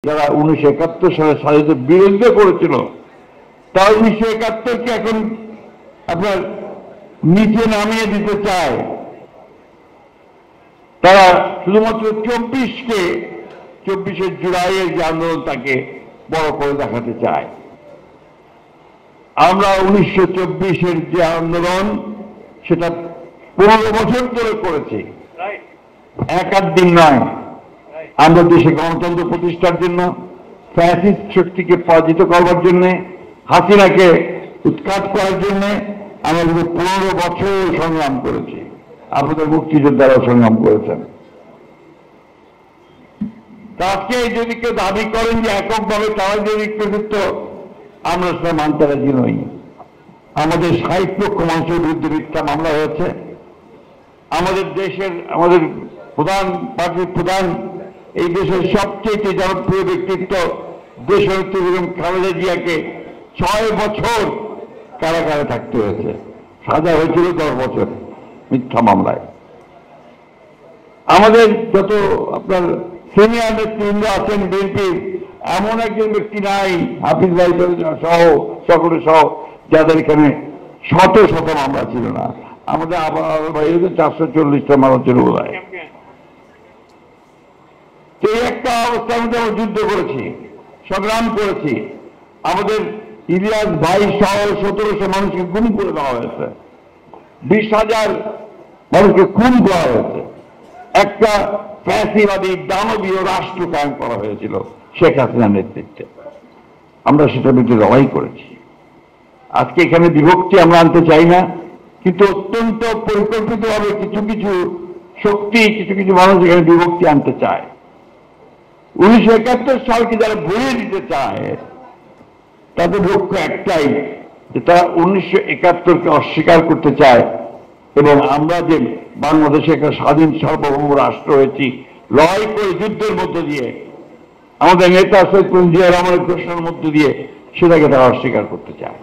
যারা 1971 সালে স্বাধীনতার বিরোধিতা করেছিল, তারা 1971-কে এখন আপনার নিচে নামিয়ে দিতে চায়। তারা শুধুমাত্র 24-এর জুলাইয়ের যে আন্দোলন তাকে বড় করে দেখাতে চায়। আমরা 1924-এর যে আন্দোলন সেটা 15 বছর ধরে করেছি, এক আধ দিন নয়। আমরা দেশে গণতন্ত্র প্রতিষ্ঠার জন্য, ফ্যাসিস্ট শক্তিকে পরাজিত করবার জন্য, হাসিনাকে উৎখাত করার জন্য আমরা 15 বছর সংগ্রাম করেছি। আমাদের মুক্তিযোদ্ধারাও সংগ্রাম করেছেন। আজকে যদি কেউ দাবি করেন যে এককভাবে তারা যদি কৃতিত্ব, আমরা সেটা মানতে রাজি নই। আমাদের 60 লক্ষ মানুষের বিরুদ্ধে মিথ্যা মামলা হয়েছে। আমাদের পার্টির প্রধান, এই দেশের সবচেয়ে জনপ্রিয় ব্যক্তিত্ব দেশনেত্রী বেগম খালেদা জিয়াকে 6 বছর কারাগারে থাকতে হয়েছে। সাজা হয়েছিল 10 বছর মিথ্যা মামলায়। আমাদের যত আপনার সিনিয়র নেতৃবৃন্দ আছেন বিএনপির, এমন একজন ব্যক্তি নাই, হাফিজ ভাই সহ সকলে সহ, যাদের এখানে শত শত মামলা ছিল না। আমাদের আবার 440টা মামলা ছিল বোধ হয়। এই একটা অবস্থার মধ্যে আমরা যুদ্ধ করেছি, সংগ্রাম করেছি। আমাদের ইলিয়াস ভাই সহ 1700 মানুষকে গুম করে দেওয়া হয়েছে, 20,000 মানুষকে খুন করা হয়েছে। একটা ফ্যাসিবাদী দানবীয় রাষ্ট্র কায়েম করা হয়েছিল শেখ হাসিনার নেতৃত্বে। আমরা সেটার বিরুদ্ধে লড়াই করেছি। আজকে এখানে বিভক্তি আমরা আনতে চাই না, কিন্তু অত্যন্ত পরিকল্পিতভাবে কিছু কিছু শক্তি, কিছু কিছু মানুষ এখানে বিভক্তি আনতে চায়। 1971 সালকে যারা ভুলিয়ে দিতে চায়, তাদের লক্ষ্য একটাই, যে তারা 1971-কে অস্বীকার করতে চায়। এবং আমরা যে বাংলাদেশে একটা স্বাধীন সার্বভৌম রাষ্ট্র হয়েছি লড়াই করে, যুদ্ধের মধ্য দিয়ে, আমাদের নেতা সৈয়দ জিয়া রহমানের ঘোষণার মধ্য দিয়ে, সেটাকে তারা অস্বীকার করতে চায়।